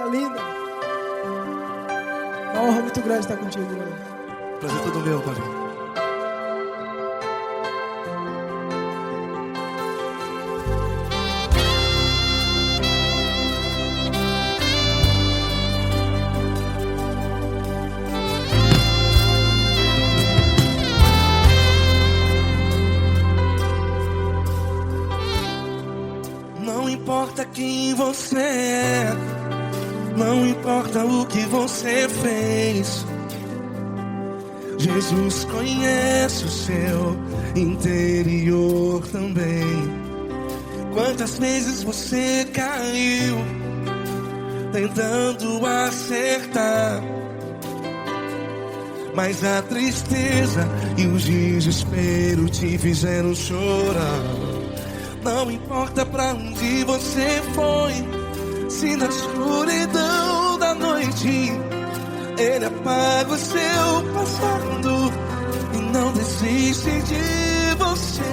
linda. Uma honra muito grande estar contigo, Glória. Prazer todo meu, Paulinho. Não importa quem você é, não importa o que você fez, Jesus conhece o seu interior também. Quantas vezes você caiu tentando acertar, mas a tristeza e o desespero te fizeram chorar. Não importa pra onde você foi, se na escuridão da noite Ele apaga o seu passado e não desiste de você.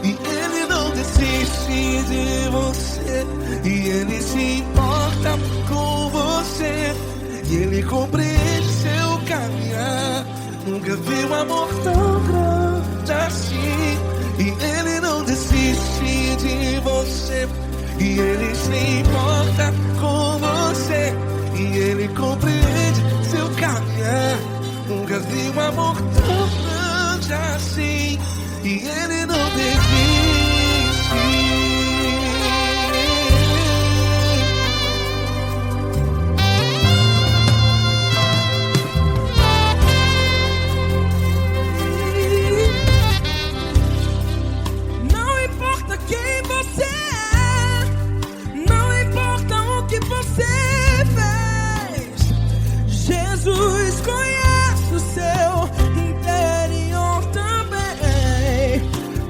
E Ele não desiste de você, e Ele se importa com você, e Ele compreende seu caminhar. Nunca vi um amor tão grande assim. E Ele não desiste de você, e Ele se importa com você, e Ele compreende seu caminhar. Nunca vi um amor tão grande assim. E Ele não desiste. Jesus conhece o seu interior também.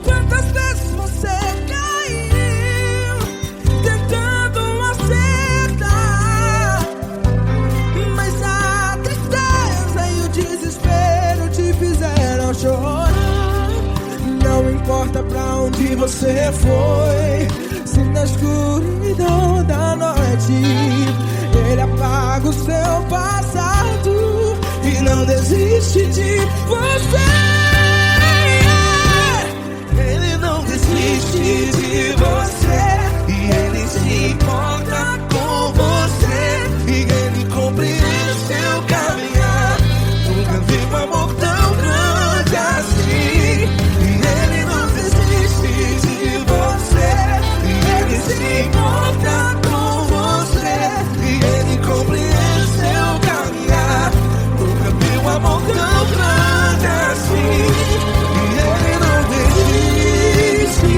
Quantas vezes você caiu tentando acertar, mas a tristeza e o desespero te fizeram chorar. Não importa pra onde você foi, se na escuridão da noite Ele apaga o seu passado e não desiste de você. Ele não desiste de você, e Ele se importa com você, e Ele compreende seu caminhar. Nunca vi um amor tão grande assim. E Ele não desiste de você, e Ele se importa com você, e Ele compreende seu caminhar. Nunca vi um amor tão grande assim. E Ele não desiste.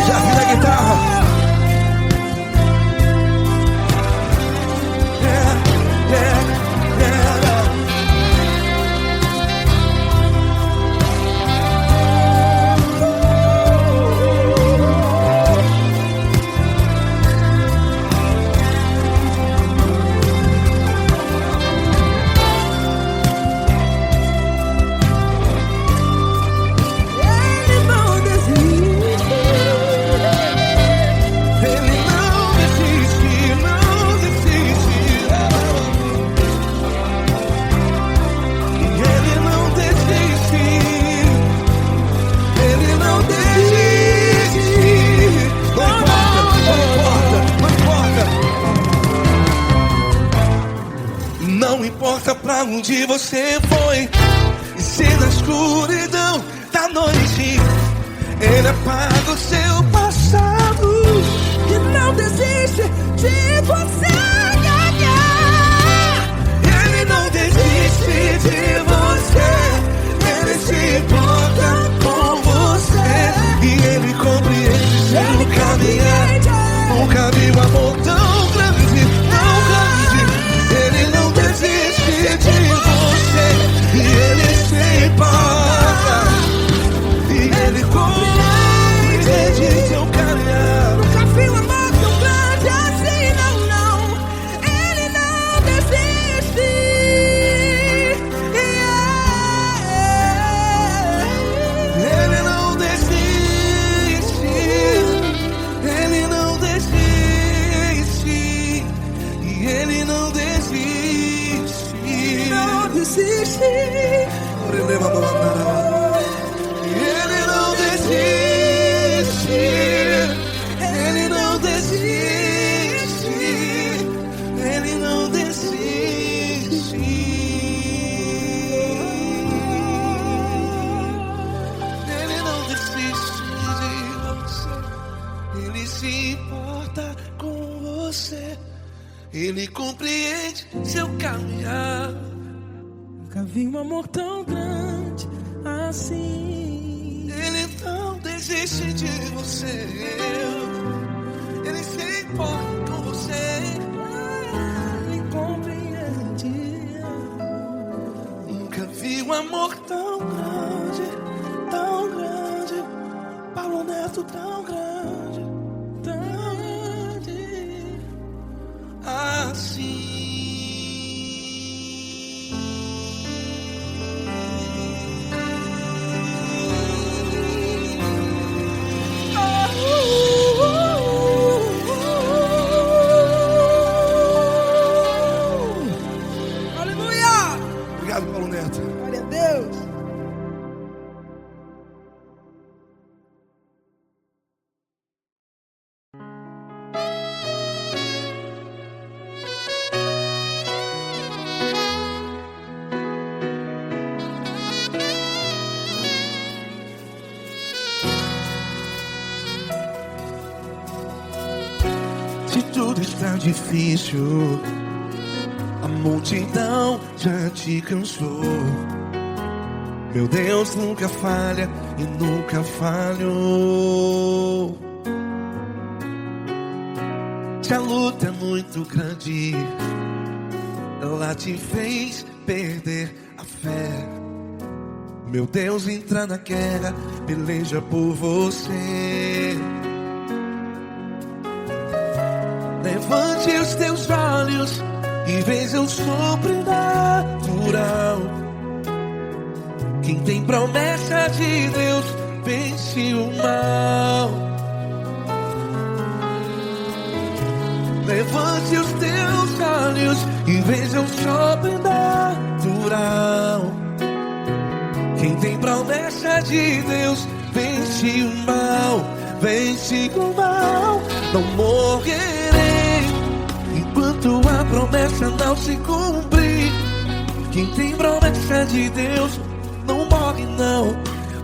Já vi na guitarra. Não importa pra onde você foi, e se na escuridão da noite Ele apaga o seu passado E não desiste de você. Ele não desiste de você, Ele se importa com você, e Ele compreende seu caminhar. Nunca vi um amor tão grande, tão grande. Ele não desiste de você, e Ele se importa, e Ele compreende importa com você. Ele compreende seu caminhar. Nunca vi um amor tão grande assim. Ele não desiste de você. Ele se importa com você. Ele compreende. Nunca vi um amor tão grande, tão grande. Paulo Neto tão grande, Tão grande. assim. Aleluia! Obrigado, Paulo Neto. Glória a Deus. Se tudo está difícil, a multidão já te cansou. Meu Deus nunca falha e nunca falhou. Se a luta é muito grande, ela te fez perder a fé. Meu Deus entra na guerra, peleja por você. Levante os teus olhos e veja o sobrenatural. Quem tem promessa de Deus vence o mal. Levante os teus olhos e veja o sobrenatural. Quem tem promessa de Deus vence o mal. Vence o mal. Não morrerei enquanto a promessa não se cumprir. Quem tem promessa de Deus não morre não,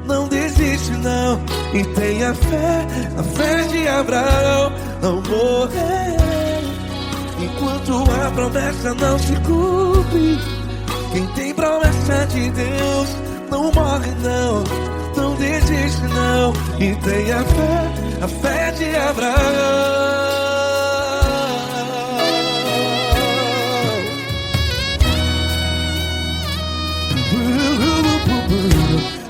não desiste não. E tenha fé, a fé de Abraão. Não morrerei enquanto a promessa não se cumpre. Quem tem promessa de Deus não morre não, não desiste não. E tenha fé, a fé de Abraão.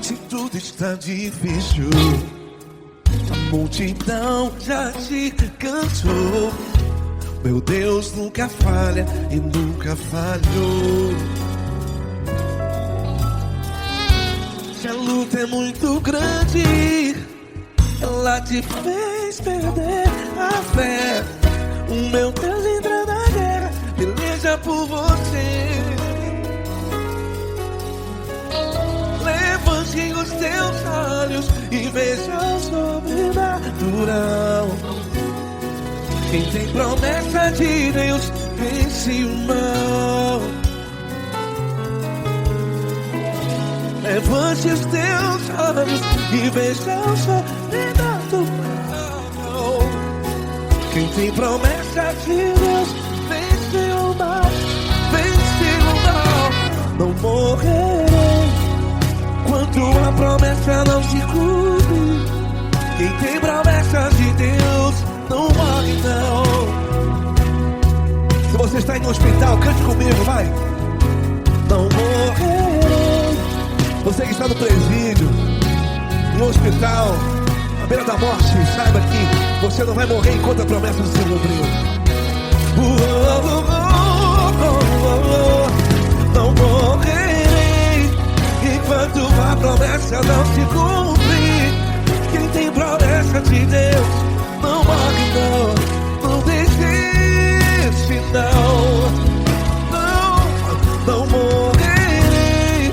Se tudo está difícil, a multidão já te cansou. Meu Deus nunca falha e nunca falhou. Se a luta é muito grande, ela te fez perder a fé. O meu Deus entra na guerra, peleja por você. Levante os teus olhos e veja o sobrenatural. Quem tem promessa de Deus vence o mal. Levante os teus olhos e veja o sobrenatural. Quem tem promessa de Deus vence o mal. Vence o mal. Não morrerei enquanto a promessa não se cumpre. Quem tem promessa de Deus não morre não. Se você está aí no hospital, cante comigo, vai. Não morrerei. Você que está no presídio, no hospital, à beira da morte, saiba que você não vai morrer enquanto a promessa não se cumpriu. Não morrerei enquanto a promessa não se cumprir. Quem tem promessa de Deus não morre não, não desiste não. Não morrerei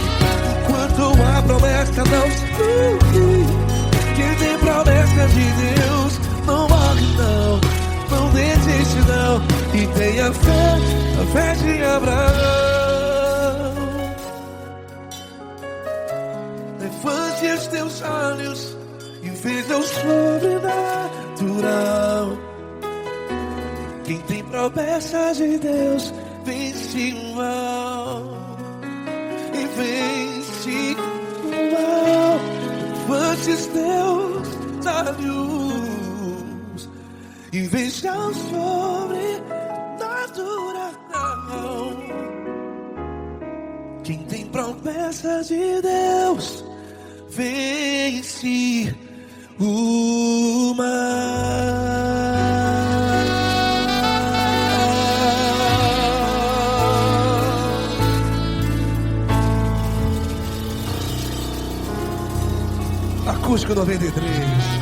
enquanto a promessa não se cumprir. Quem tem promessa de Deus não morre não, não desiste não. E tenha fé, a fé de Abraão. Levante os teus olhos e veja o sobrenatural. promessas de Deus vence o mal. E vence o mal. Antes Deus da luz e veja o sobrenatural. Quem tem promessas de Deus vence o mal. Acústico 93.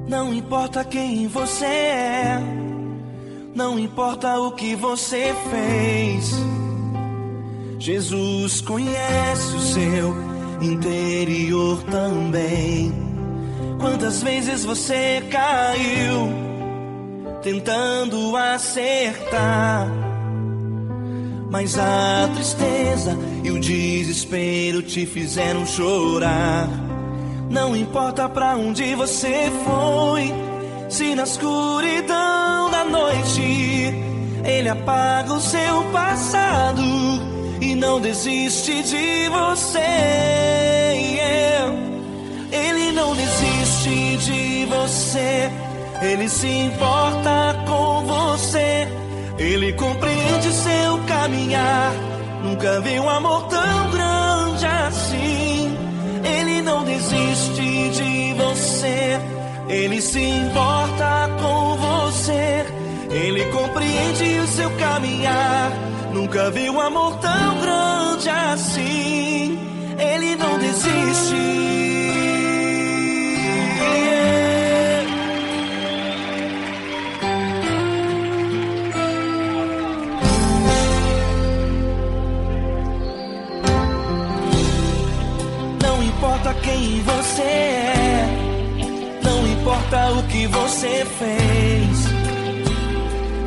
Não importa quem você é, não importa o que você fez, Jesus conhece o seu interior também. Quantas vezes você caiu tentando acertar, mas a tristeza e o desespero te fizeram chorar. Não importa pra onde você foi, se na escuridão da noite Ele apaga o seu passado e não desiste de você. Ele não desiste de você, Ele se importa com você, Ele compreende seu caminhar. Nunca vi um amor tão grande assim. Ele não desiste de você, Ele se importa com você, Ele compreende o seu caminhar. Nunca vi um amor tão grande assim. Ele não desiste. Não importa quem você é, não importa o que você fez,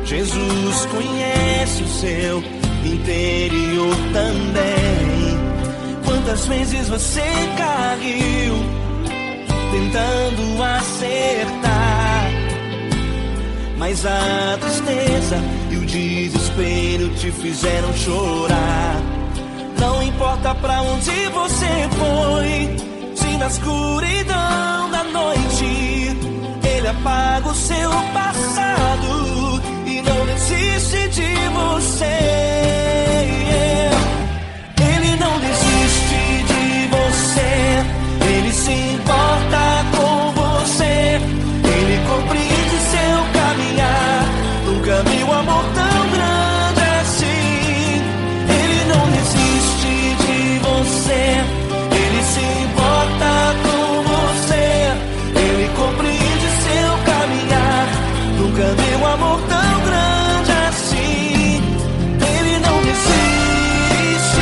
Jesus conhece o seu interior também. Quantas vezes você caiu tentando acertar, mas a tristeza e o desespero te fizeram chorar. Não importa pra onde você foi, se na escuridão da noite Ele apaga o seu passado e não desiste de você. Ele não desiste de você, Ele se importa com você, Ele compreende seu caminhar. Nunca vi um amor tão grande assim. Ele não desiste de você, Ele se importa com você, Ele compreende seu caminhar. Nunca vi um amor tão grande assim. Ele não desiste.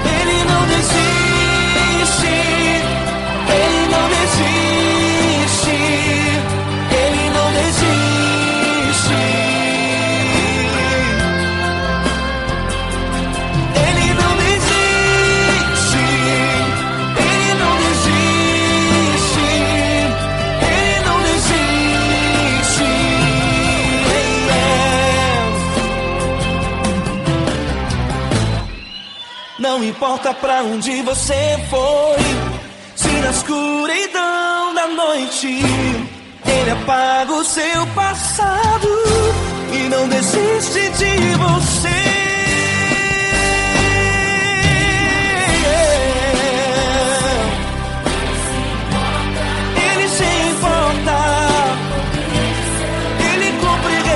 Ele não desiste. Ele não desiste. Ele não desiste. Ele não desiste. Ele não desiste. Ele não desiste. Não importa pra onde você foi, se na escuridão da noite Ele apaga o seu passado e não desiste de você. Ele se importa, Ele compreende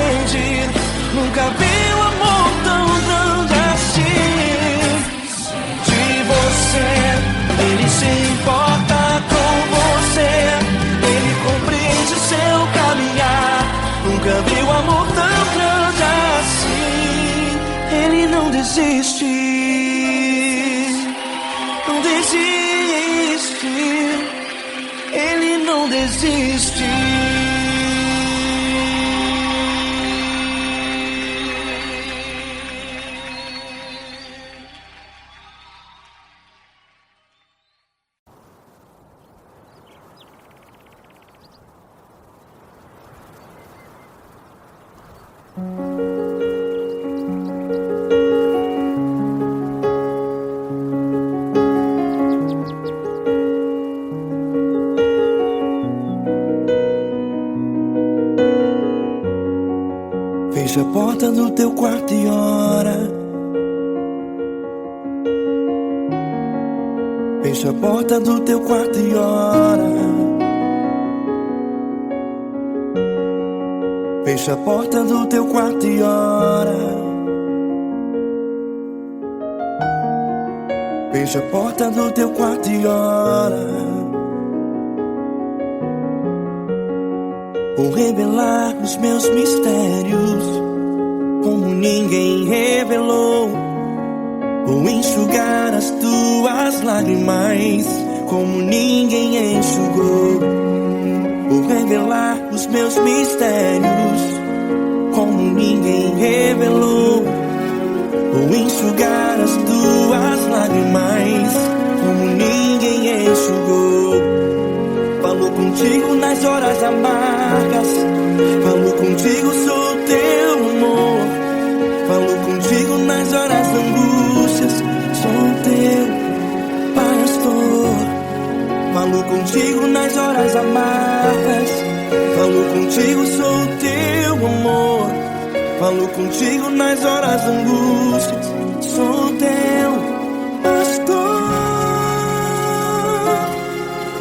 não desiste. Fecha a porta do teu quarto e ora. Fecha a porta do teu quarto e ora. Fecha a porta do teu quarto e ora. Fecha a porta do teu quarto e ora. Vou revelar os meus mistérios como ninguém revelou. Vou enxugar as tuas lágrimas como ninguém enxugou. Vou revelar os meus mistérios como ninguém revelou. Vou enxugar as tuas lágrimas como ninguém enxugou. Falo contigo nas horas amargas, falo contigo, sou teu amor. Falo contigo nas horas angústias, sou teu pastor. Falo contigo nas horas amargas, falo contigo, sou teu amor. Falo contigo nas horas angústias, sou teu pastor.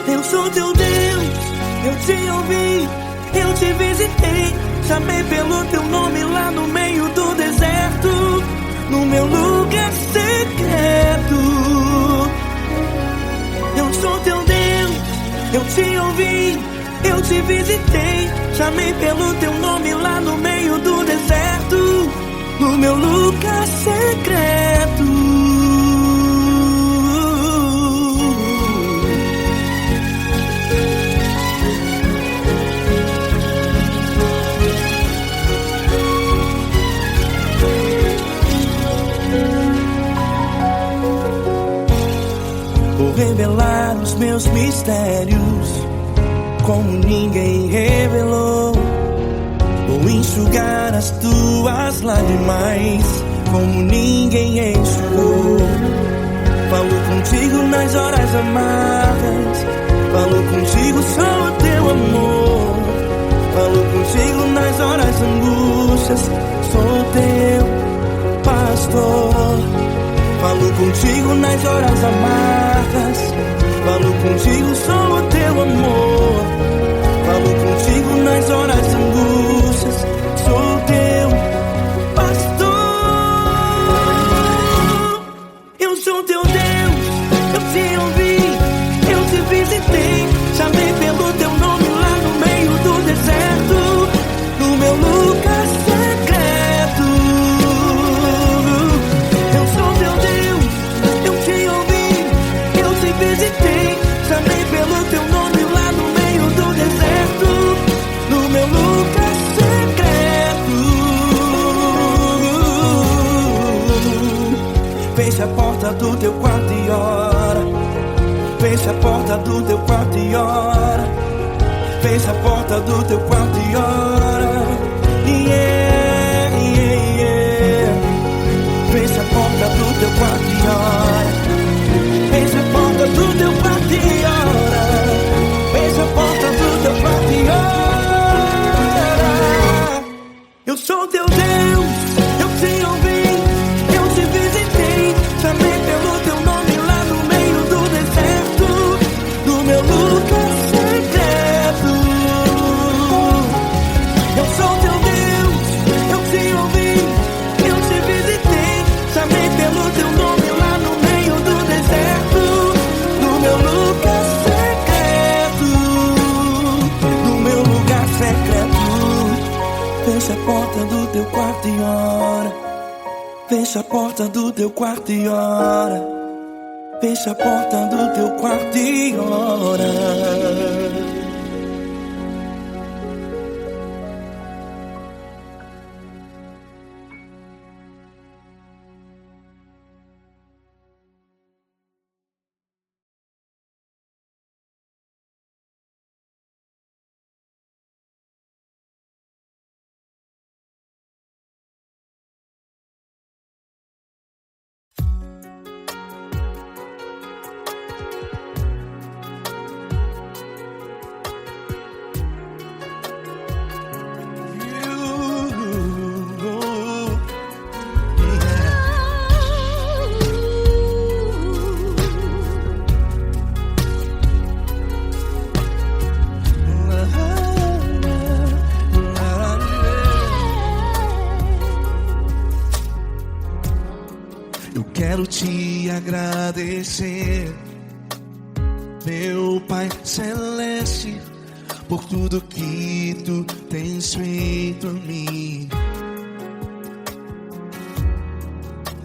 Eu sou teu Deus, eu te ouvi, eu te visitei. Chamei pelo teu nome lá no meio do deserto, no meu lugar secreto. Eu sou teu Deus, eu te ouvi, eu te visitei. Chamei pelo teu nome lá no meio do deserto, no meu lugar secreto. Vou revelar os meus mistérios como ninguém revelou. Vou enxugar as tuas lágrimas como ninguém enxugou. Falo contigo nas horas amargas, falo contigo, sou teu amor. Falo contigo nas horas angústias, sou teu pastor. Falo contigo nas horas amargas, falo contigo, sou o teu amor. Falo contigo nas horas angústias, sou teu pastor. Eu sou teu Deus, eu te ouvi, eu te visitei. Chamei pelo teu nome lá no meio do deserto, no meu lugar secreto. Eu sou teu Deus, eu te ouvi, eu te visitei. Chamei pelo teu nome lá no meio do deserto, no meu lugar secreto. Fecha a porta do teu quarto e ora. Fecha a porta do teu quarto e ora. Fecha a porta do teu quarto e ora. Yeah, yeah, yeah. Fecha a porta do teu quarto e ora. Fecha a porta do teu quarto e ora. Fecha a porta do teu quarto e ora. Eu sou teu Deus, eu te ouvi, eu te visitei. Chamei pelo teu nome lá no meio do deserto, no meu lugar secreto. Eu sou teu Deus, eu te ouvi, eu te visitei. Chamei pelo teu nome lá no meio do deserto, no meu lugar secreto, no meu lugar secreto. Fecha a porta do teu quarto e ora. Fecha a porta do teu quarto e ora. Fecha a porta do teu quarto e ora. quero te agradecer, meu Pai Celeste, por tudo que tu tens feito a mim.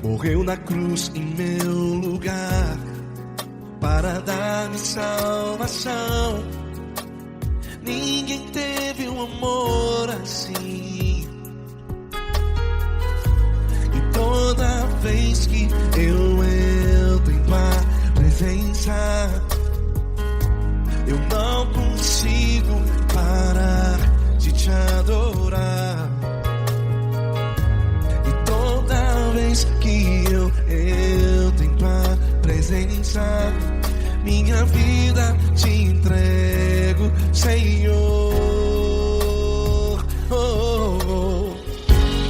Morreu na cruz em meu lugar para dar-me salvação. Ninguém teve um amor assim. E toda vez que eu entro em tua presença, eu não consigo parar de te adorar. E toda vez que eu entro em tua presença, minha vida te entrego, Senhor.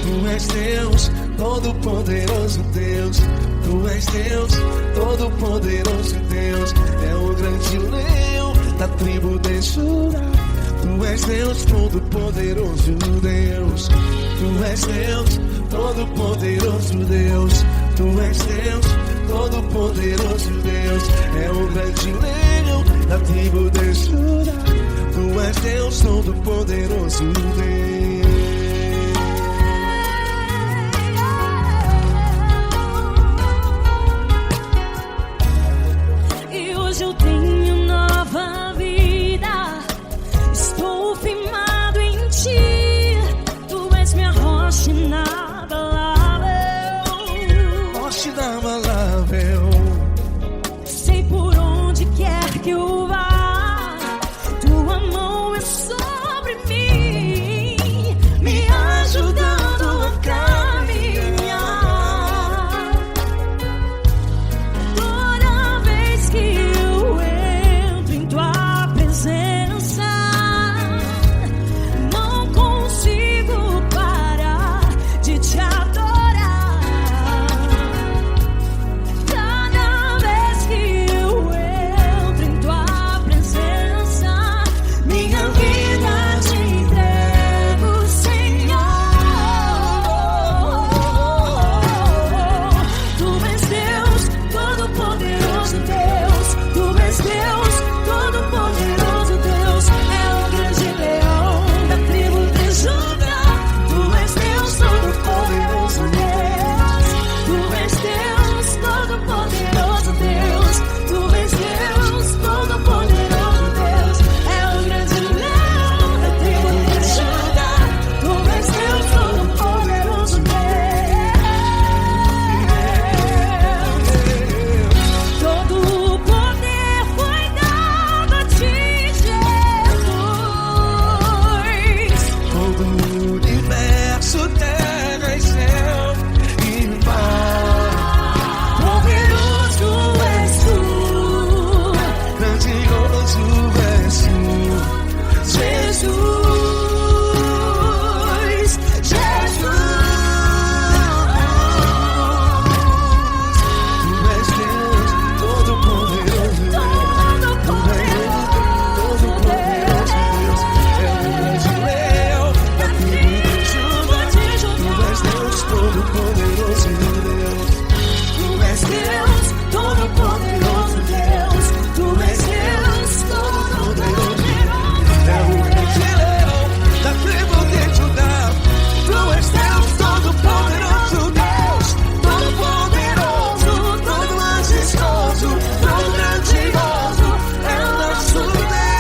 Tu és Deus, Todo-Poderoso Deus. Tu és Deus, Todo-Poderoso Deus. É o grande leão da tribo de Judá. Tu és Deus, Todo-Poderoso Deus. Tu és Deus, Todo-Poderoso Deus. Tu és Deus, Todo-Poderoso Deus. É o grande leão da tribo de Judá. Tu és Deus, Todo-Poderoso Deus. E hoje eu tenho nova vida, estou firmado em ti. Tu és minha rocha inabalável, Rocha inabalável. sei por onde quer que eu vá, tua mão é sobre mim, me ajudando a caminhar. Toda vez que eu entro em tua presença, não consigo parar de te adorar. Cada vez que eu entro em tua presença, minha vida te entrego, Senhor. Tu és Deus, Todo-Poderoso Deus. Tu és Deus, Todo-Poderoso Deus. É o grande leão da tribo de Judá. Tu és Deus, Todo-Poderoso Deus. Tu és Deus, Todo-Poderoso Deus. Tu és Deus, Todo-Poderoso Deus. É o grande leão da tribo de Judá. Tu és Deus, Todo-Poderoso Deus. Todo o poder foi dado a ti, Jesus. Todo o universo, terra e céu e mar. Poderoso és tu, Grandioso és tu, Jesus. Jesus. Tu és Deus, Todo-Poderoso Deus. Tu és Todo-Poderoso Deus. É o grande leão da tribo de Judá. Tu és Deus, Todo-Poderoso Deus. Tu és Deus, Todo-Poderoso Deus. Tu és Deus, Todo-Poderoso. É o grande leão da tribo de Judá. Tu és Deus, Todo-Poderoso Deus. Todo-Poderoso, todo majestoso, todo grandioso. É o nosso Deus.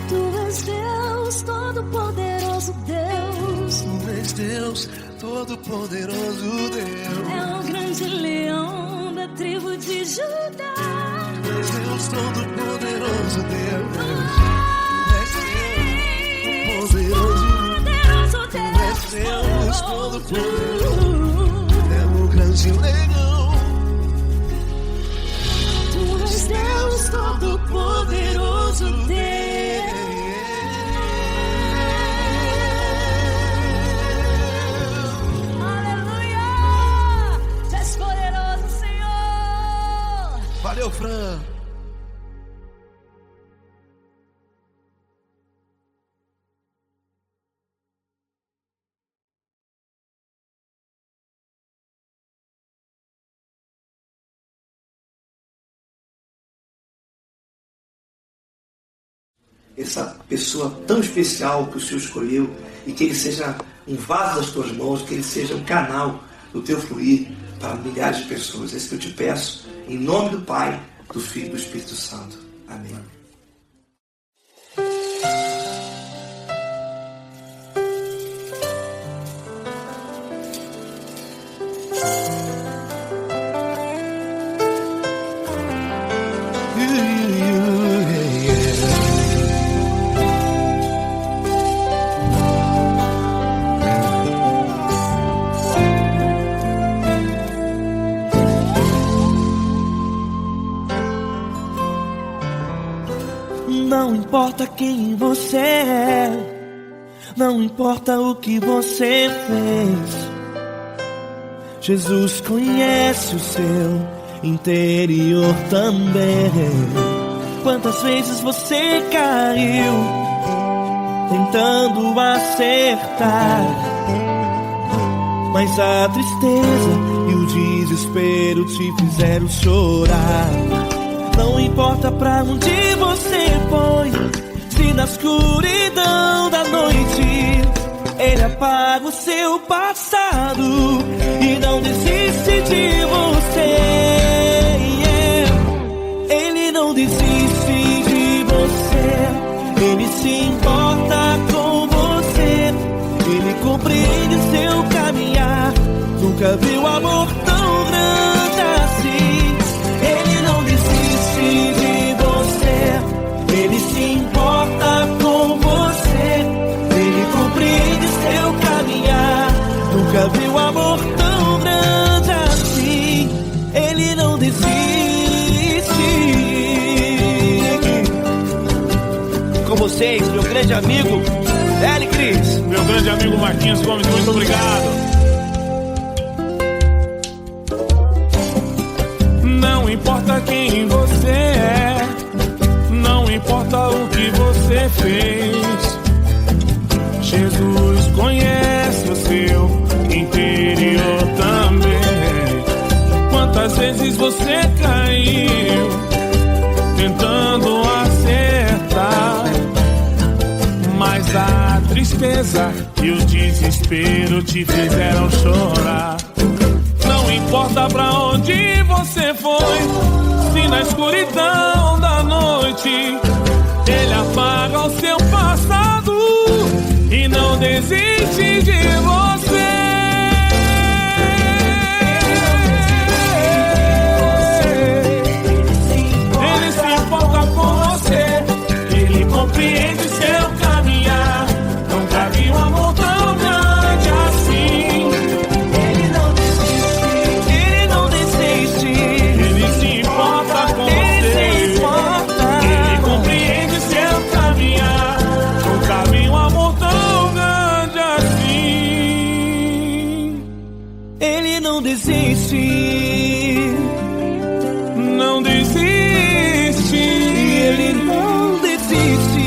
Tu és Deus, Todo-Poderoso Deus. Tu és Deus, Todo-Poderoso Deus. É o grande leão da tribo de Judá. Tu és Deus, Todo-Poderoso Deus. Tu és Deus, Todo-Poderoso. Poderoso Tu és Deus, Deus. Todo-Poderoso. É o grande leão. Tu és Deus, Todo-Poderoso Deus. Aleluia! Tu és poderoso, Senhor. Valeu, Fran. essa pessoa tão especial que o Senhor escolheu, e que ele seja um vaso das tuas mãos, que ele seja um canal do teu fluir para milhares de pessoas. É isso que eu te peço, em nome do Pai, do Filho e do Espírito Santo. Amém. Não importa quem você é, não importa o que você fez, Jesus conhece o seu interior também. Quantas vezes você caiu tentando acertar, mas a tristeza e o desespero te fizeram chorar. Não importa pra onde você foi, se na escuridão da noite Ele apaga o seu passado e não desiste de você. Ele não desiste de você, Ele se importa com você, Ele compreende seu caminhar. Nunca viu amor tão grande assim. Ele não desiste de você, Ele se importa com você, Ele compreende seu caminhar. Nunca viu amor tão grande assim. Ele não desiste. Com vocês, meu grande amigo L. Cris. Meu grande amigo Marquinhos Gomes, muito obrigado. Não importa quem você é, não importa o que você fez, Jesus conhece o seu interior também. Quantas vezes você caiu tentando acertar, mas a tristeza e o desespero te fizeram chorar. Não importa pra onde você foi, se na escuridão da noite Ele apaga o seu passado e não desiste de você. Ele se importa com você, Ele compreende seu caminhar. Nunca vi um amor tão grande assim. Não desiste, não desiste, Ele não desiste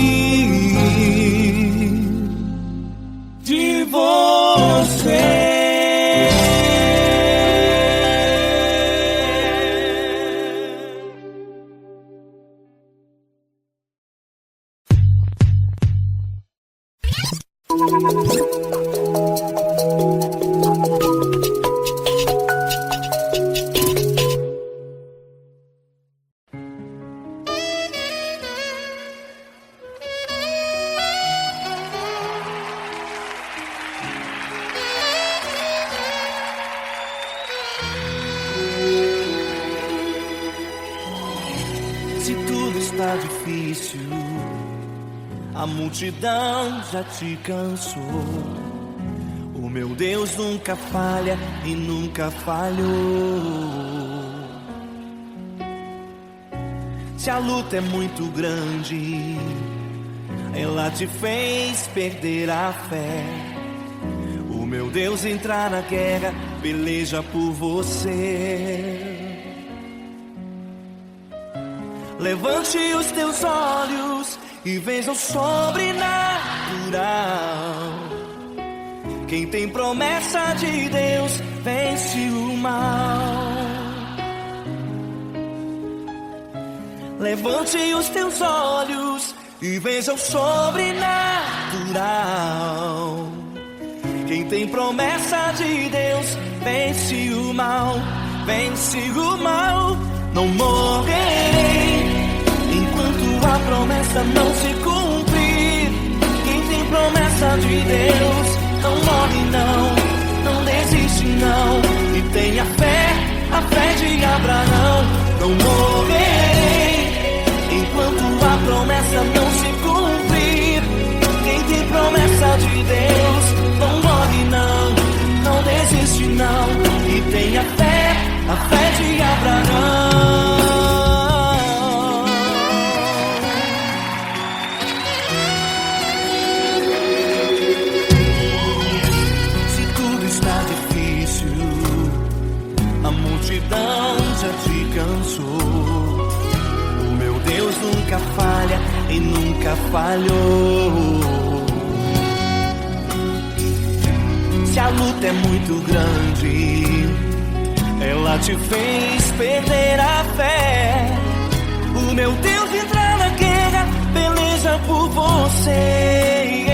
de você. Se tudo está difícil, a multidão já te cansou. O meu Deus nunca falha e nunca falhou. Se a luta é muito grande, ela te fez perder a fé. O meu Deus entra na guerra, peleja por você. Levante os teus olhos e veja o sobrenatural. Quem tem promessa de Deus vence o mal. Levante os teus olhos e veja o sobrenatural. Quem tem promessa de Deus vence o mal, vence o mal. Não morrerei enquanto a promessa não se cumprir. Quem tem promessa de Deus não morre não desiste não. E tenha fé, a fé de Abraão. Não morrerei enquanto a promessa não se cumprir. Quem tem promessa de Deus não morre não desiste não. E tenha fé, a fé de Abraão. Se tudo está difícil, a multidão já te cansou. O meu Deus nunca falha e nunca falhou. Se a luta é muito grande, ela te fez perder a fé. O meu Deus entra na guerra, peleja por você.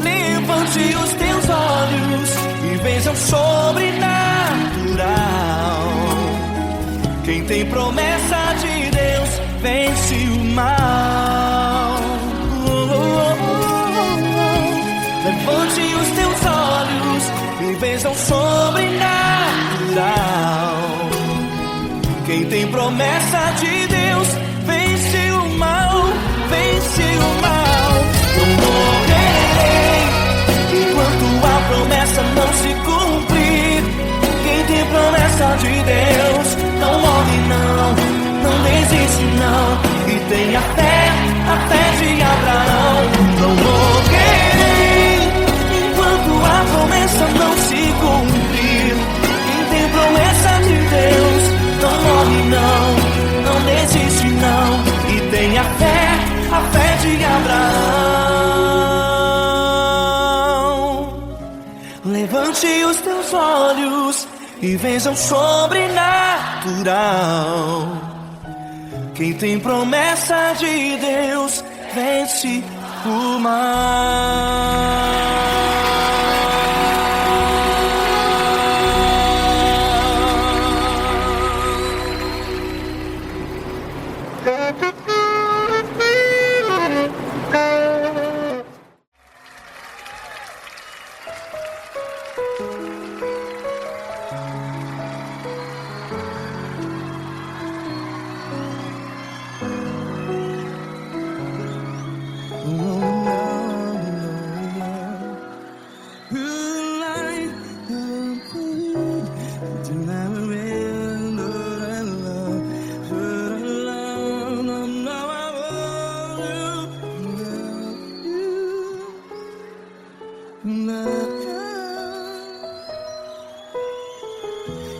Levante os teus olhos e veja o sobrenatural. Quem tem promessa de Deus vence o mal. Levante os teus olhos e veja o sobrenatural. Quem tem promessa de Deus vence o mal, vence o mal. Não morrerei enquanto a promessa não se cumprir. Quem tem promessa de Deus não morre não desiste não. E tenha fé, a fé de Abraão. Não morrerei enquanto a promessa não se cumprir. Quem tem promessa de Deus não morre não desiste não. E tenha fé, a fé de Abraão. Levante os teus olhos e veja o sobrenatural. Quem tem promessa de Deus vence o mal.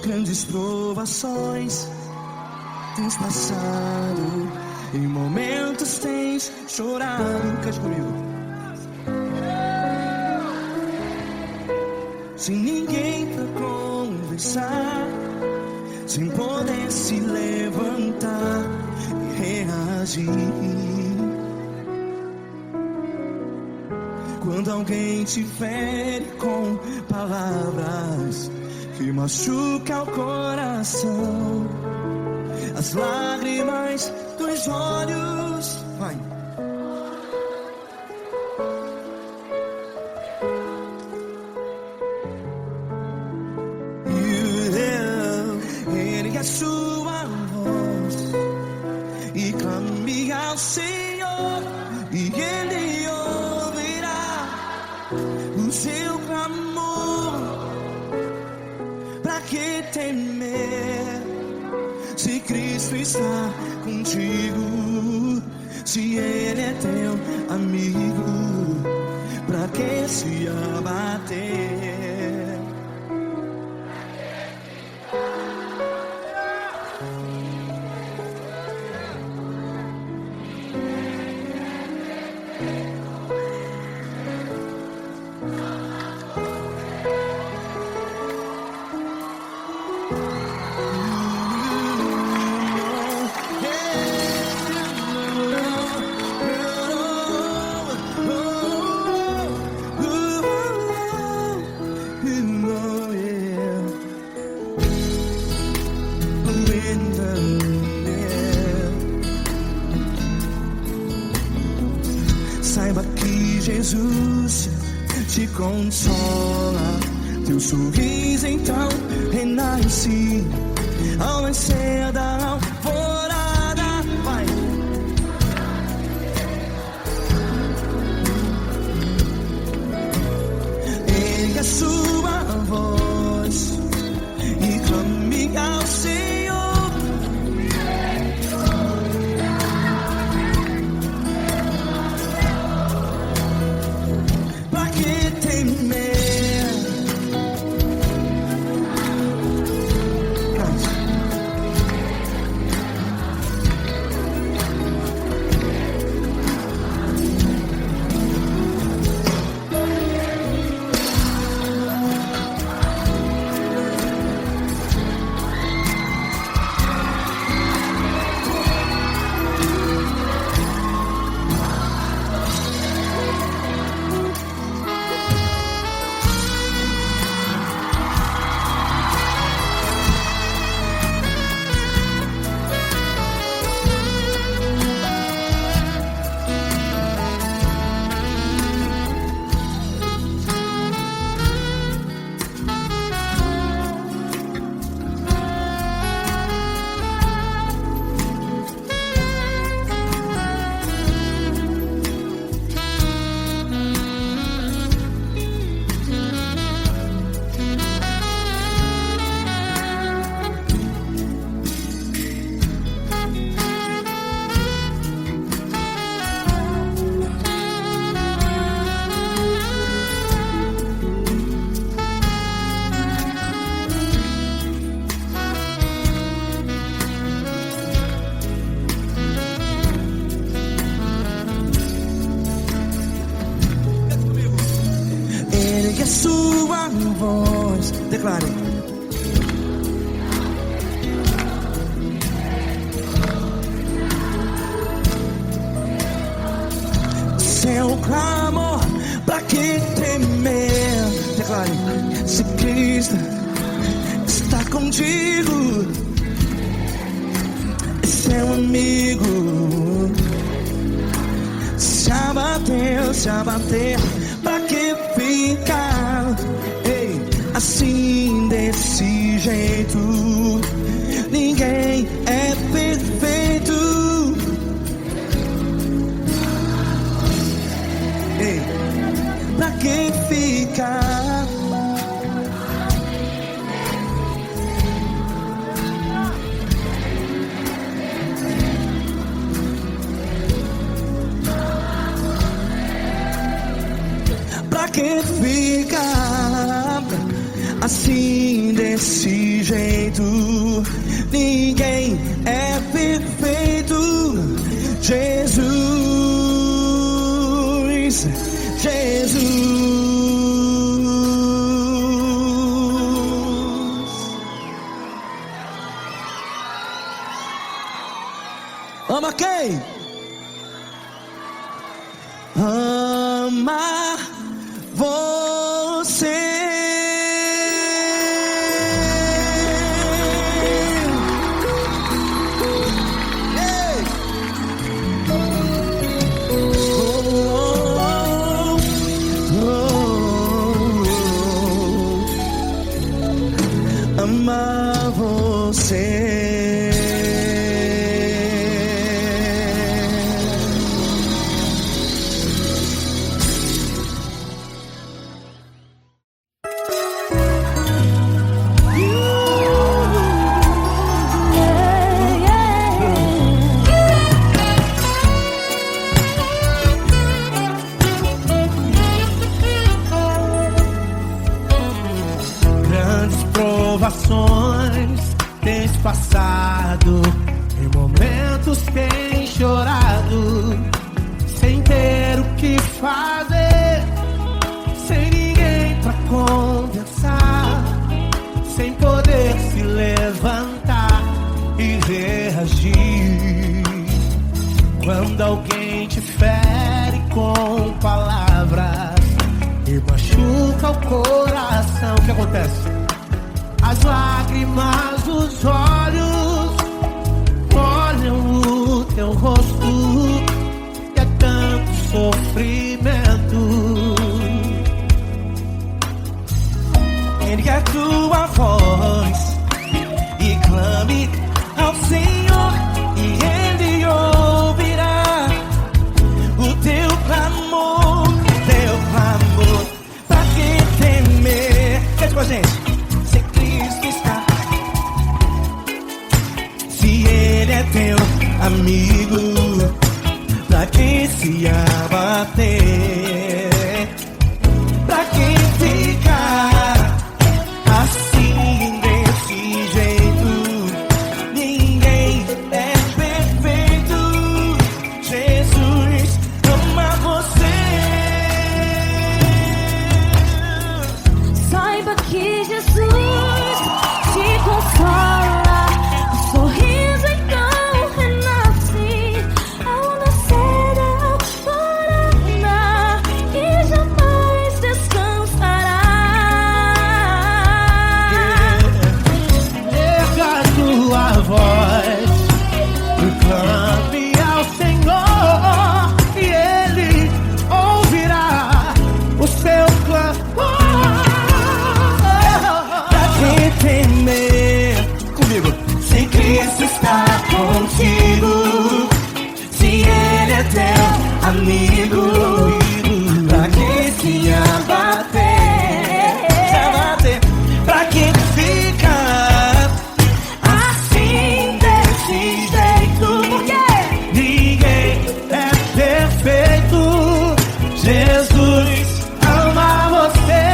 Grandes provações tens passado, em momentos tens chorado. Cante comigo. Sem ninguém pra conversar, sem poder se levantar e reagir. Quando alguém te fere com palavras que machuca o coração, as lágrimas dos olhos, vai. Ergue a sua voz e clame ao Senhor, e Ele ouvirá o seu clamor. Pra que temer, se Cristo está contigo? Se Ele é teu amigo, pra que se abater? Saiba que Jesus te consola, teu sorriso então renasce ao nascer da alvorada. Vai. Ergue a sua voz e clame ao Senhor. Pra que temer? Ergue a sua voz, declare. Seu clamor, pra que temer? Declare. Se Cristo está contigo, é seu amigo. Se abater, pra que ficar? Ei, assim desse jeito, ninguém é perfeito. Ei, pra que ficar? Pra que ficar assim desse jeito? Ninguém é perfeito. Jesus, Jesus. Ama quem? Ama você. Ei. Ama você. Provações tens passado, em momentos tens chorado, sem ter o que fazer, sem ninguém pra conversar, sem poder se levantar e reagir. Quando alguém te fere com palavras e machuca o coração, acontece. As lágrimas dos olhos molham o teu rosto, e é tanto sofrimento. Ergue a tua voz e clame ao Senhor, e Ele ouvirá o teu clamor, pra que temer? Cante com a gente. Se Cristo está, se Ele é teu amigo, pra que se abater? Pra que ficar assim desse jeito? Ninguém é perfeito. Jesus ama você. Saiba que Jesus te consola, o sorriso então renasce ao nascer da aurora e jamais descansará. Erga a tua voz e clame ao Senhor, e Ele ouvirá o seu clamor. Pra que temer? Comigo. Se Cristo está contigo, se Ele é teu amigo, pra que se abater? Pra que ficar assim desse jeito? Porque Ninguém é perfeito. Jesus ama você.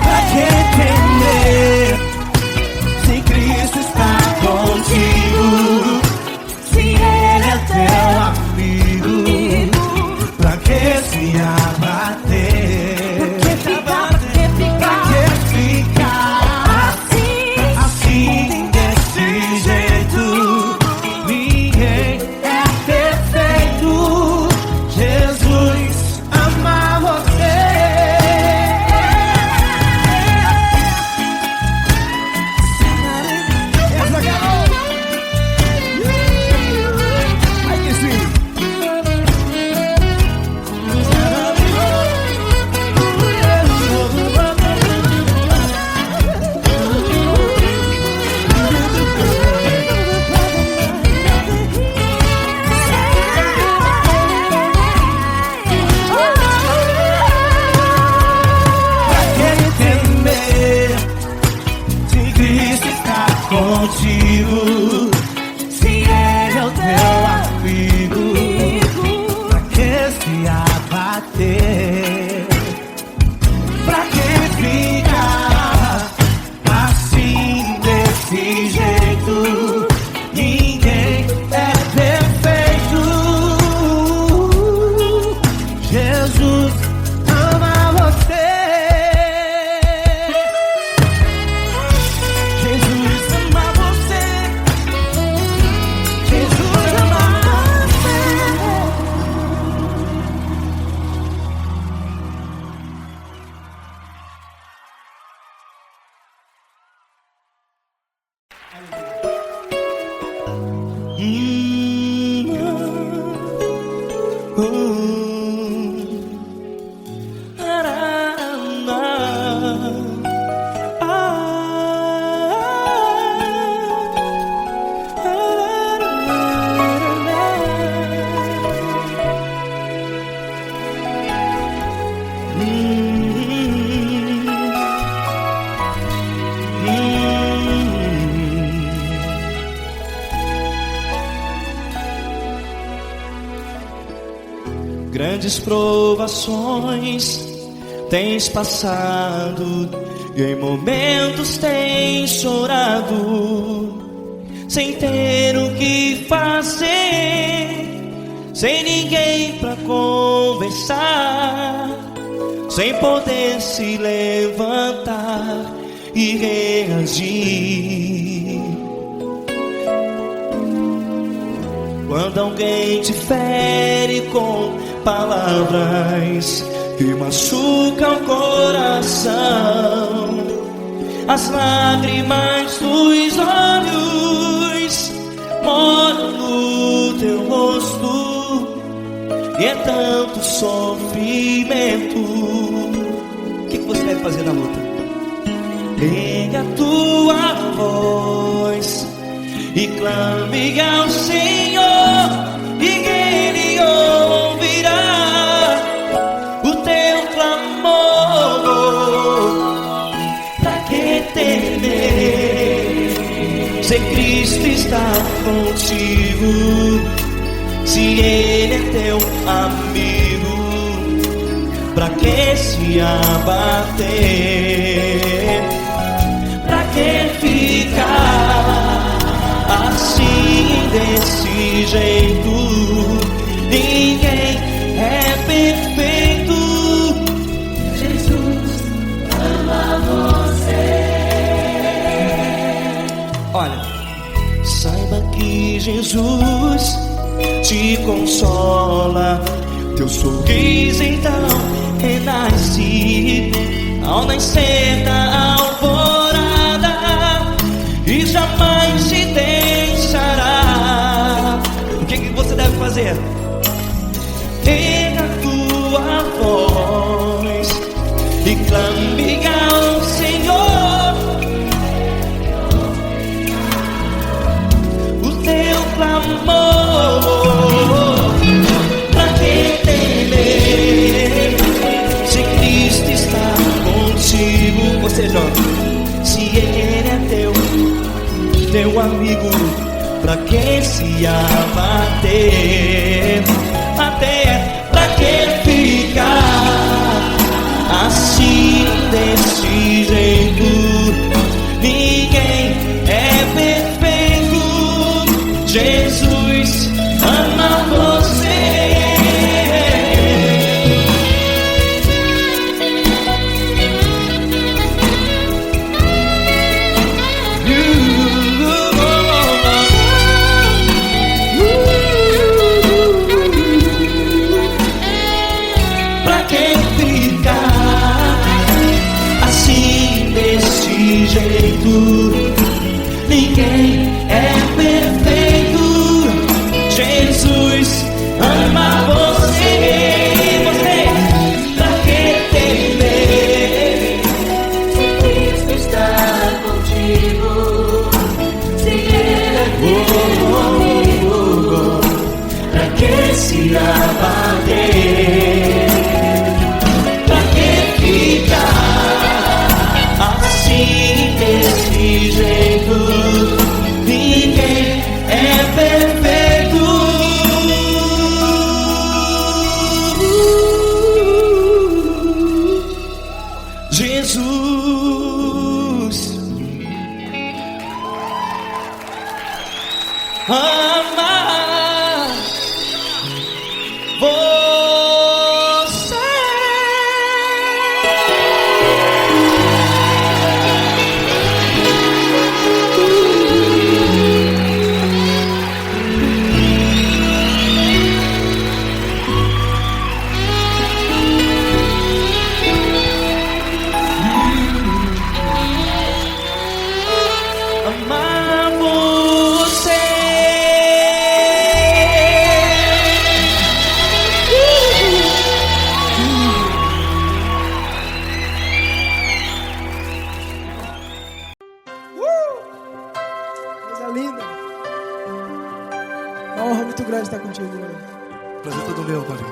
pra que temer? Se Cristo está contigo, se Ele é teu amigo, pra que se abater? Pra que ficar assim desse jeito? Ninguém é perfeito. Jesus ama você. Aí que sim. Pra que temer? Se Cristo está contigo, se Ele é o teu amigo, pra que se abater? Pra que ficar assim desse jeito? Ninguém é perfeito. Jesus ama você. Jesus ama você. Jesus ama você. Grandes provações tens passado, e em momentos tens chorado, sem ter o que fazer, sem ninguém pra conversar, sem poder se levantar e reagir. Quando alguém te fere com palavras que machucam o coração, as lágrimas dos olhos moram no teu rosto, e é tanto sofrimento. O que você deve fazer na luta? Pega a tua voz e clame ao Senhor, e Ele ouvirá o teu clamor. Pra que temer, se Cristo está contigo, se Ele é teu amigo? Pra que se abater? Pra que ficar assim desse jeito? Ninguém é perfeito. Jesus ama você. Olha, saiba que Jesus te consola. Teu sorriso então renasce ao nascer da alvorada, e jamais te deixará. O que você deve fazer? Pega a tua voz e clame ao Senhor, o teu clamor. Pra que temer, se Cristo está contigo? Ou seja, se Ele é teu amigo, pra que se abater? Até pra que ficar assim desse jeito? Ninguém é perfeito. Jesus ama você. Pra que ficar assim desse jeito? Ninguém é perfeito. Jesus ama você. Pra que temer, Se Cristo está contigo, se Ele é teu amigo, pra que se abater? Pra que ficar assim desse jeito? Ninguém é perfeito. Jesus ama você. Amar você. Coisa linda. Uma honra muito grande estar contigo, mano. Prazer todo meu, Padre.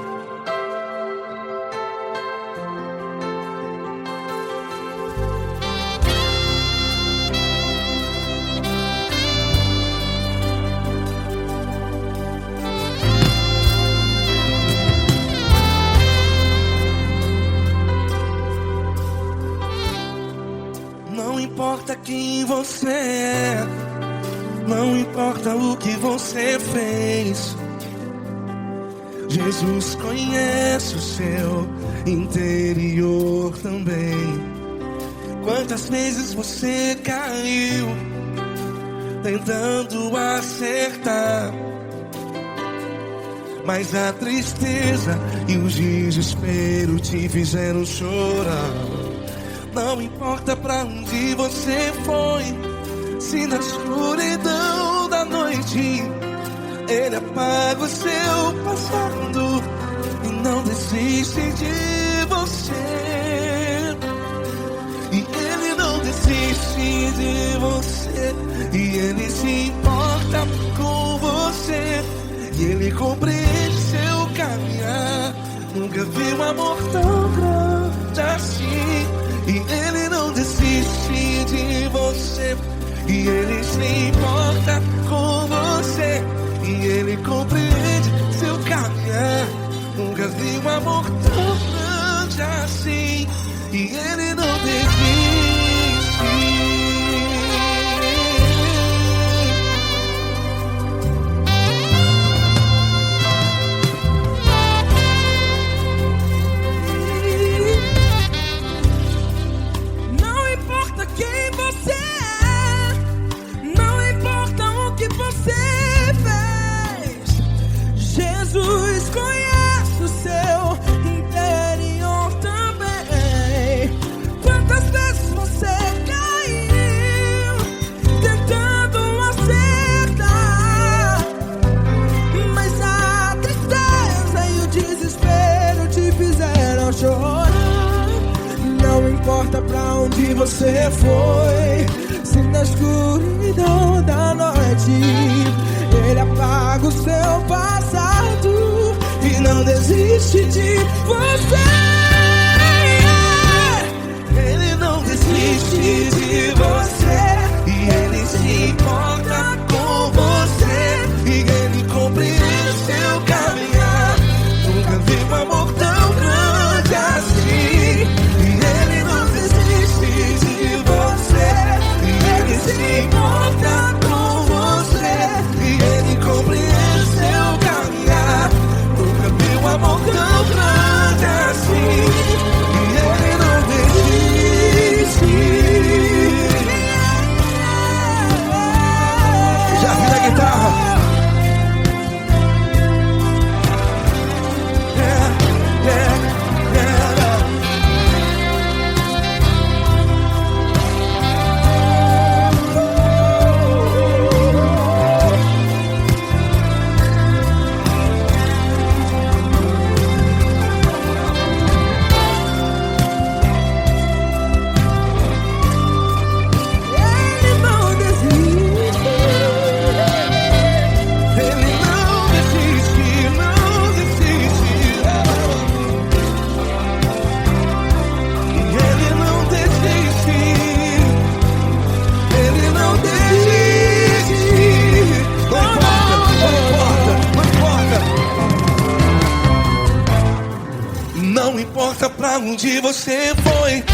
Não importa quem você é, não importa o que você fez, Jesus conhece o seu interior também. Quantas vezes você caiu tentando acertar, mas a tristeza e o desespero te fizeram chorar. Não importa pra onde você foi, se na escuridão da noite Ele apaga o seu passado e não desiste de você. E Ele não desiste de você, e Ele se importa com você, e Ele compreende seu caminhar. Nunca vi um amor tão grande assim. E Ele não desiste de você, e Ele se importa com você, e Ele compreende seu caminhar. Nunca vi um amor tão grande assim. E Ele não desiste. Jesus conhece o seu interior também. Quantas vezes você caiu tentando acertar, mas a tristeza e o desespero te fizeram chorar. Não importa pra onde você foi, se na escuridão da noite Ele apaga o seu passado e não desiste de você. Ele não desiste de você, e Ele se importa com você, e Ele compreende seu caminhar. Nunca vi um amor tão grande assim. E Ele não desiste de você, e Ele se importa com você, e Ele compreende seu caminhar. Nunca vi um amor tão grande assim. E Ele não desiste. Já vi na guitarra. Não importa pra onde você foi,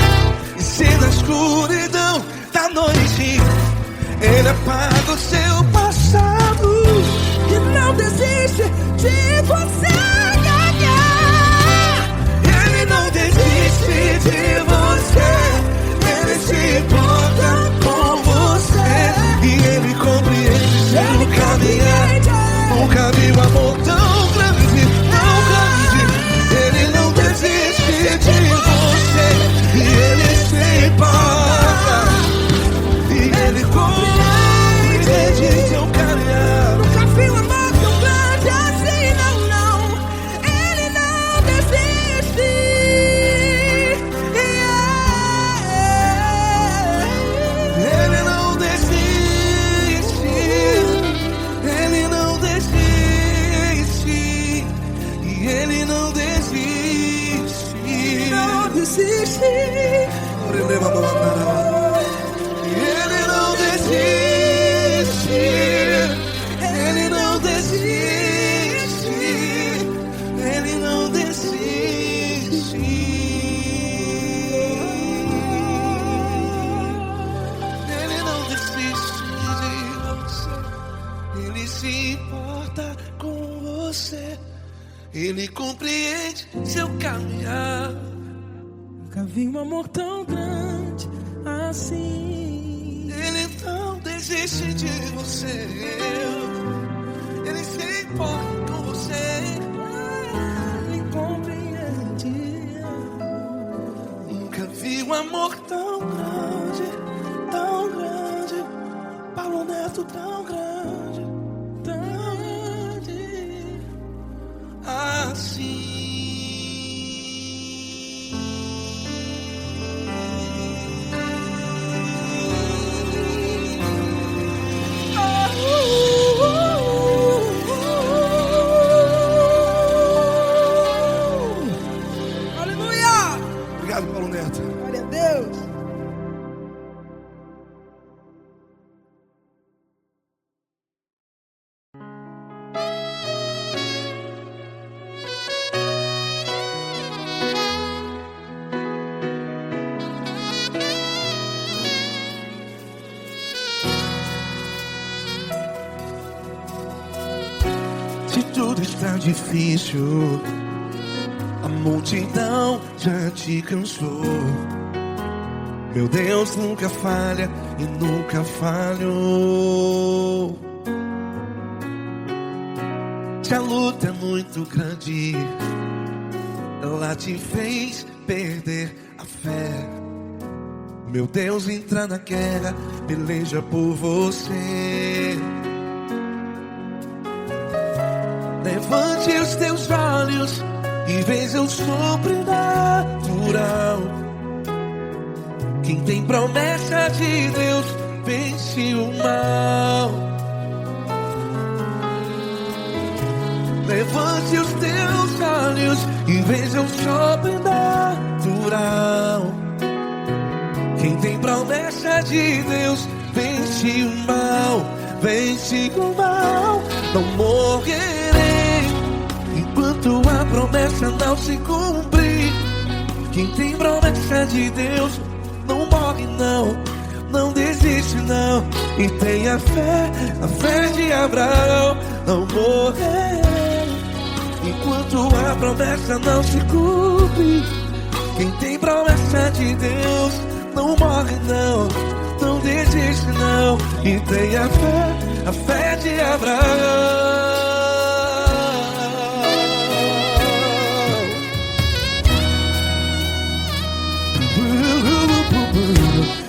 e se na escuridão da noite Ele apaga o seu passado E não desiste de você. Ele não desiste de você, Ele se importa com você, e Ele compreende seu caminhar. Nunca vi um amor tão grande, tão grande. Ele não desiste de você, e Ele se importa, e Ele compreende seu caminhar. Nunca vi um amor tão grande assim, não, não. Ele não desiste. Ele não desiste. Ele não desiste. E Ele não desiste. Não desiste. Ele não desiste. Ele não desiste. Ele não desiste. Ele não desiste de você. Ele se importa com você. Ele compreende seu caminhar. Nunca vi um amor tão grande assim. Ele não desiste de você. Ele se importa com você. Ele compreende. Nunca vi um amor amor tão grande, Paulo Neto tão grande, assim. Obrigado, Paulo Neto. Glória a Deus. Se tudo está difícil, a multidão já te cansou. Meu Deus nunca falha e nunca falhou. Se a luta é muito grande, ela te fez perder a fé. Meu Deus entra na guerra, peleja por você. Levante os teus olhos e veja o sobrenatural. Quem tem promessa de Deus vence o mal. Levante os teus olhos e veja o sobrenatural. Quem tem promessa de Deus vence o mal. Vence o mal. Não morrerei enquanto a promessa não se cumprir. Quem tem promessa de Deus não morre não, não desiste não. E tenha a fé de Abraão. Não morrerei enquanto a promessa não se cumpre. Quem tem promessa de Deus não morre não, não desiste não. E tenha a fé de Abraão.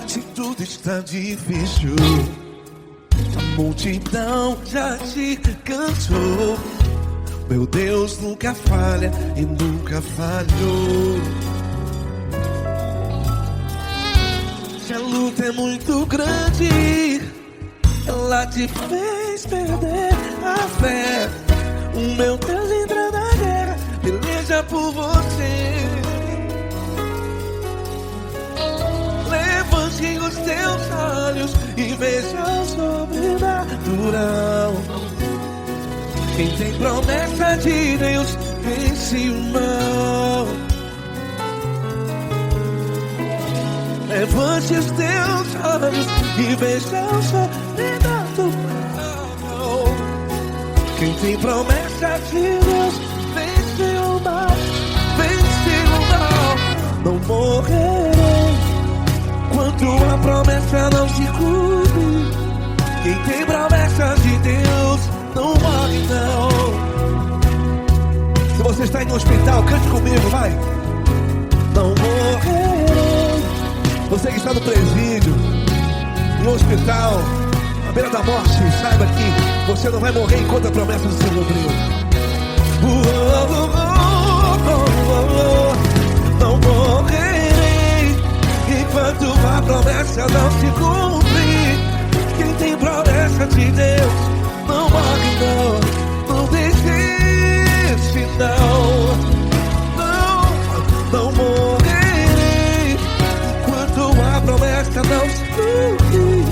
Se tudo está difícil, a multidão já te cansou. Meu Deus nunca falha e nunca falhou. Se a luta é muito grande, ela te fez perder a fé. O meu Deus entra na guerra, peleja por você. Levante os teus olhos e veja o sobrenatural. Quem tem promessa de Deus vence o mal. Levante os teus olhos e veja o sobrenatural. Quem tem promessa de Deus vence o mal. Vence o mal. Não morrerei enquanto a promessa não se cumpre. Quem tem promessa de Deus não morre não. Se você está em um hospital, cante comigo, vai. Não morrerei. Você que está no presídio, no hospital, à beira da morte, saiba que você não vai morrer enquanto a promessa não se cumpriu. Não morrerei enquanto a promessa não se cumprir. Quem tem promessa de Deus não morre não, não desiste não. Não morrerei enquanto a promessa não se cumprir.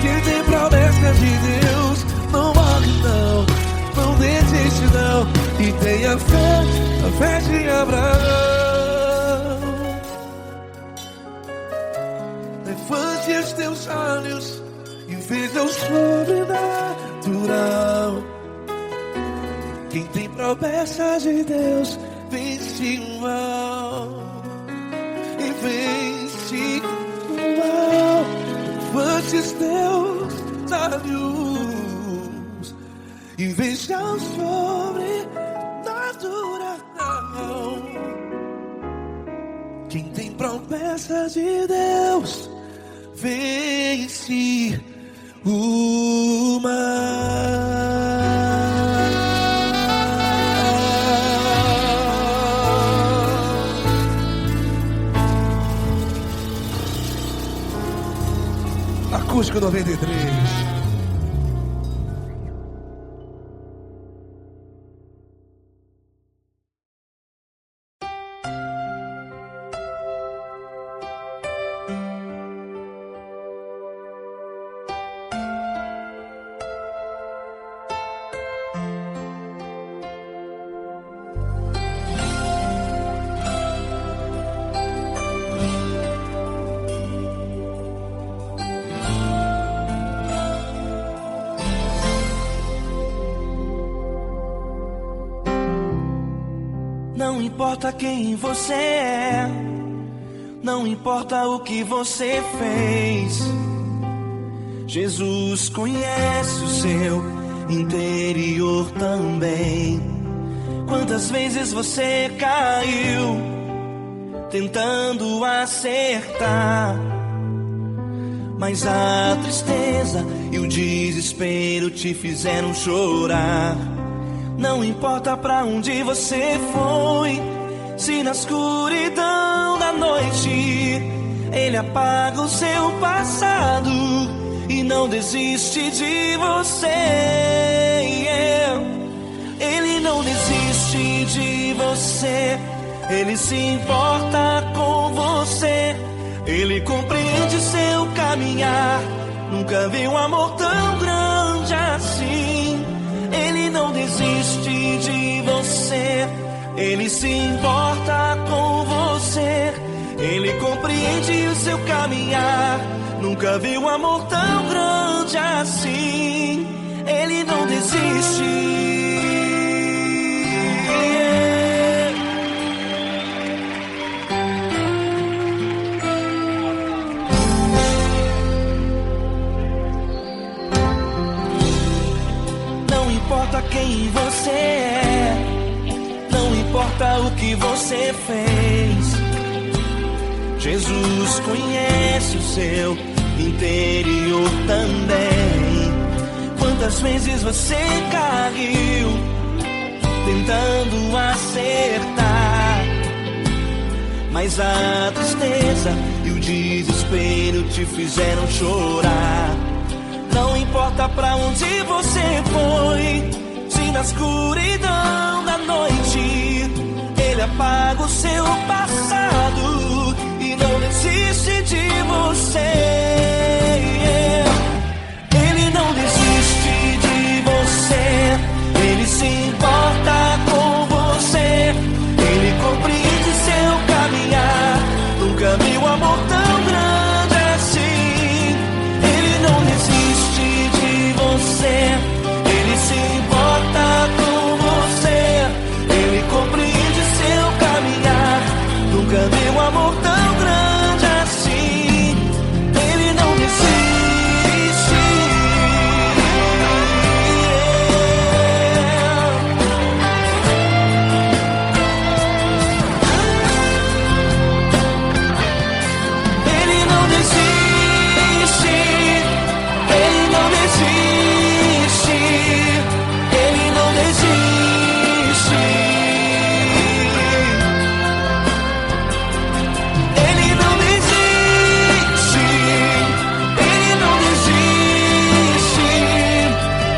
Quem tem promessa de Deus não morre não, não desiste não. E tenha a fé de Abraão. Levante os teus olhos e veja o sobrenatural. Quem tem promessa de Deus vence o mal. E vence o mal. Levante os teus olhos e veja o sobrenatural. Quem tem promessa de Deus vence o mar. Acústico 93. Não importa quem você é, não importa o que você fez, Jesus conhece o seu interior também. Quantas vezes você caiu tentando acertar, mas a tristeza e o desespero te fizeram chorar. Não importa pra onde você foi, se na escuridão da noite Ele apaga o seu passado e não desiste de você. Ele não desiste de você, Ele se importa com você, Ele compreende seu caminhar. Nunca vi um amor tão grande assim. Ele não desiste de você, Ele se importa com você, Ele compreende o seu caminhar. Nunca vi um amor tão grande assim. Ele não desiste. Não importa quem você é, não importa o que você fez, Jesus conhece o seu interior também. Quantas vezes você caiu tentando acertar, mas a tristeza e o desespero te fizeram chorar. Não importa pra onde você foi, se na escuridão da noite Ele apaga o seu passado e não desiste de você. Ele não desiste de você, Ele se importa com você, Ele compreende seu caminhar. Nunca vi um amor tão grande assim. Ele não desiste de você, Ele se importa com você, Ele compreende seu caminhar. Nunca vi um amor tão grande assim. Ele não desiste. Ele não desiste. Ele não desiste. Ele não desiste. Ele não desiste. Ele não desiste.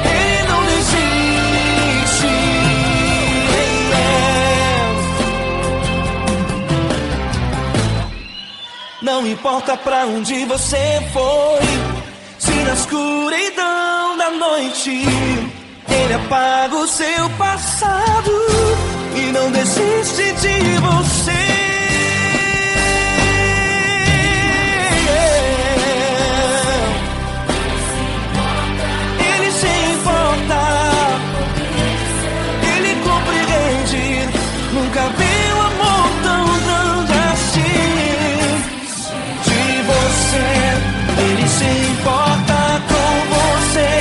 Ele não desiste. Não importa pra onde você foi, se na escuridão da noite Ele apaga o seu passado e não desiste de você. Ele se importa, Ele compreende. Nunca vi um amor tão grande assim. De você, Ele se importa com você,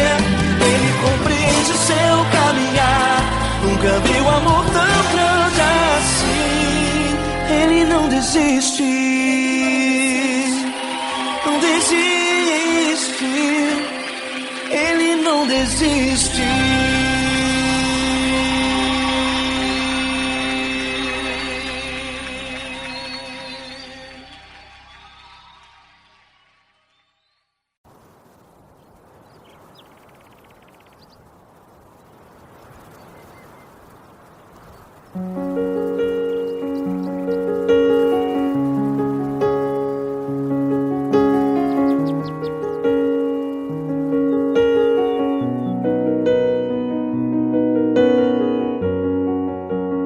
Ele compreende o seu caminhar. Nunca vi um amor tão grande assim. Ele não desiste. não desiste, Ele não desiste.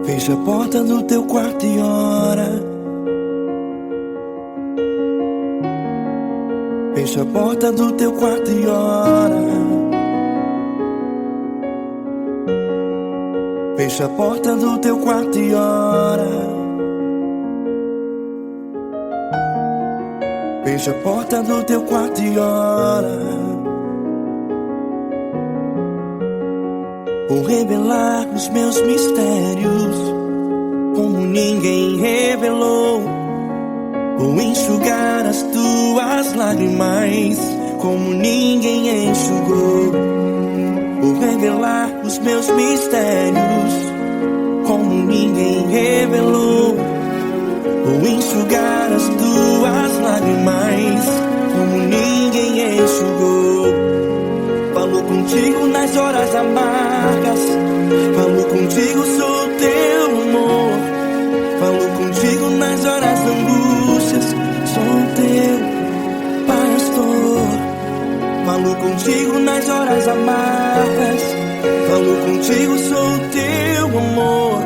Fecha a porta do teu quarto e ora. Fecha a porta do teu quarto e ora. Fecha a porta do teu quarto e ora. Fecha a porta do teu quarto e ora. Vou revelar os meus mistérios como ninguém revelou. Vou enxugar as tuas lágrimas como ninguém enxugou. Vou revelar os meus mistérios como ninguém revelou. Vou enxugar as tuas lágrimas como ninguém enxugou. Falo contigo nas horas amargas, falo contigo, sou teu amor. Falo contigo nas horas angústias, sou teu pastor. Falo contigo nas horas amargas, falo contigo, sou teu amor.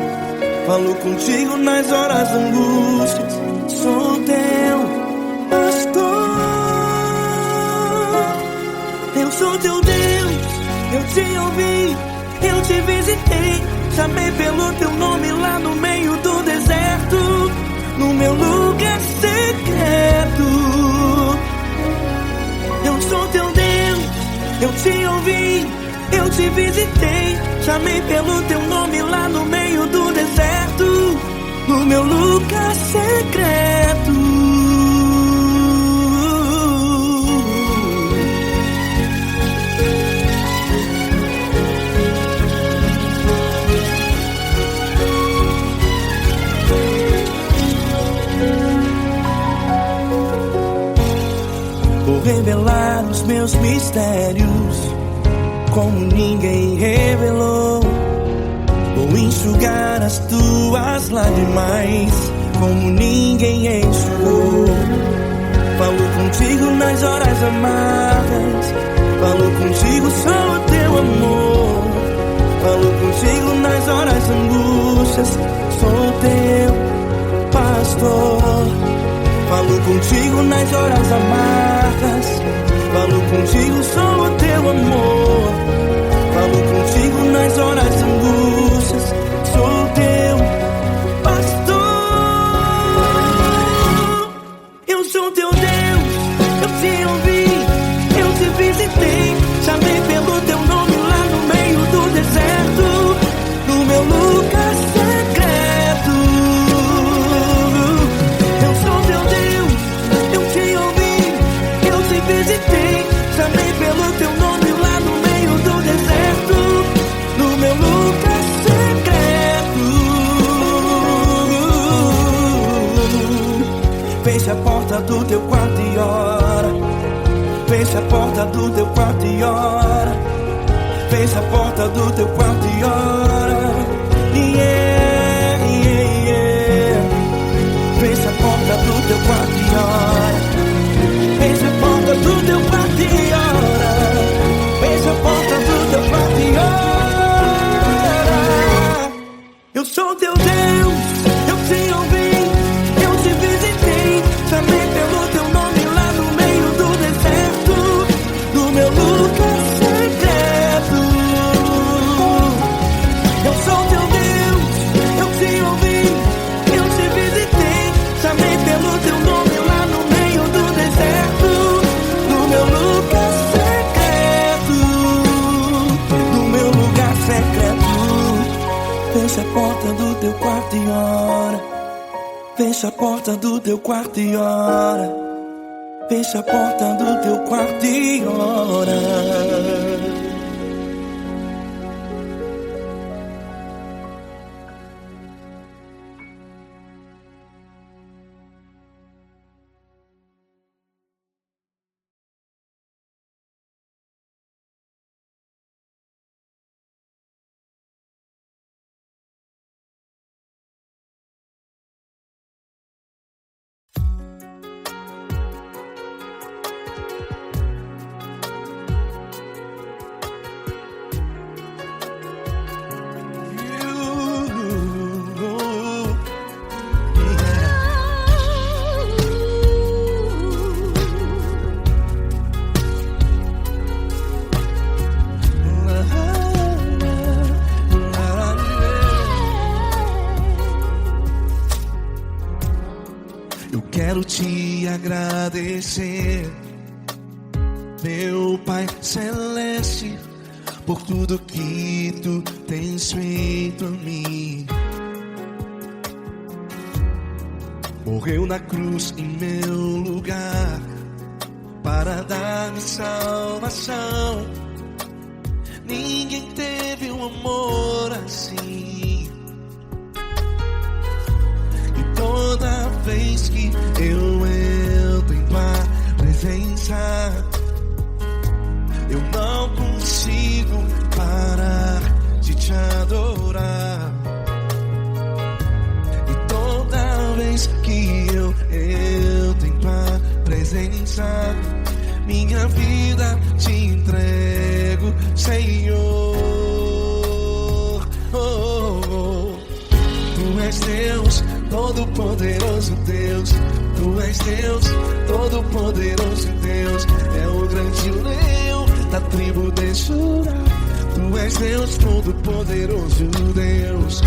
Falo contigo nas horas angústias, sou teu pastor. Eu sou teu Deus, eu te ouvi, eu te visitei. Chamei pelo teu nome lá no meio do deserto, no meu lugar secreto. Eu sou teu Deus, eu te ouvi, eu te visitei. Chamei pelo teu nome lá no meio do deserto, no meu lugar secreto. Vou revelar os meus mistérios como ninguém revelou. Vou enxugar as tuas lágrimas como ninguém enxugou. Falo contigo nas horas amargas, falo contigo, sou teu amor. Falo contigo nas horas angústias, sou teu pastor. Falo contigo nas horas amargas, falo contigo, sou o teu amor. Falo contigo nas horas angústias, sou teu pastor. Eu sou teu Deus, eu te ouvi, eu te visitei. Chamei pelo teu nome lá no meio do deserto, no meu lugar secreto. Eu sou teu Deus, eu te ouvi, eu te visitei. Chamei pelo teu nome lá no meio do deserto, no meu lugar secreto. Fecha a porta do teu quarto e ora. Fecha a porta do teu quarto e ora. Fecha a porta do teu quarto e ora. Yeah, yeah, yeah. Fecha a porta do teu quarto e ora. Fecha a porta do teu quarto e ora. Fecha a porta do teu quarto e ora. Eu sou teu Deus, eu te ouvi, eu te visitei. Chamei pelo teu nome lá no meio do deserto, no meu lugar secreto. Eu sou teu Deus, eu te ouvi, eu te visitei. Chamei pelo teu nome lá no meio do deserto, no meu lugar secreto, no meu lugar secreto. Fecha a porta do teu quarto e ora. Fecha a porta do teu quarto e ora. Fecha a porta do teu quarto e ora. Eu quero te agradecer, meu Pai Celeste, por tudo que tu tens feito a mim. Morreu na cruz em meu lugar para dar-me salvação. Ninguém teve um amor assim. E toda vez que eu entro em tua presença, eu não consigo parar de te adorar. E toda vez que eu entro em tua presença, minha vida te entrego, Senhor. Tu és Deus, Todo-Poderoso Deus. Tu és Deus, Todo-Poderoso Deus. É o grande leão da tribo de Judá. Tu és Deus, Todo-Poderoso Deus.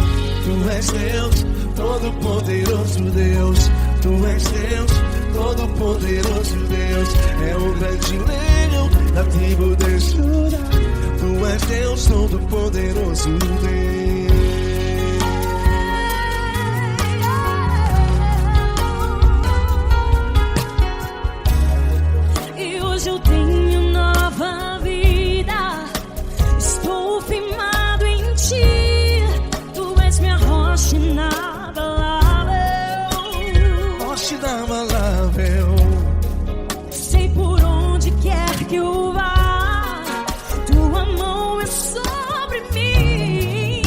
Tu és Deus, Todo-Poderoso Deus. Tu és Deus, Todo-Poderoso Deus. É o grande leão da tribo de Judá. Tu és Deus, Todo-Poderoso Deus. Hoje eu tenho nova vida, estou firmado em ti. Tu és minha rocha inabalável, Rocha inabalável. sei por onde quer que eu vá, tua mão é sobre mim.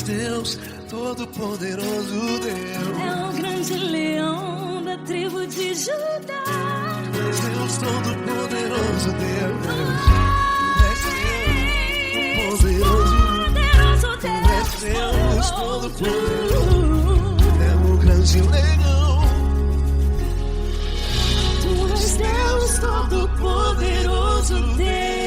és Deus, todo-poderoso Deus. É o grande leão da tribo de Judá. És Deus, todo-poderoso Deus. És Deus, Deus, todo-poderoso. É o grande leão. Tu és Deus todo-poderoso, Deus.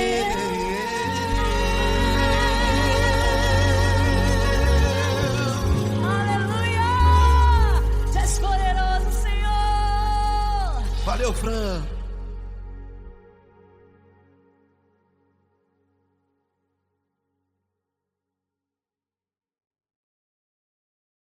Aleluia! Tu és poderoso, Senhor. Valeu, Fran.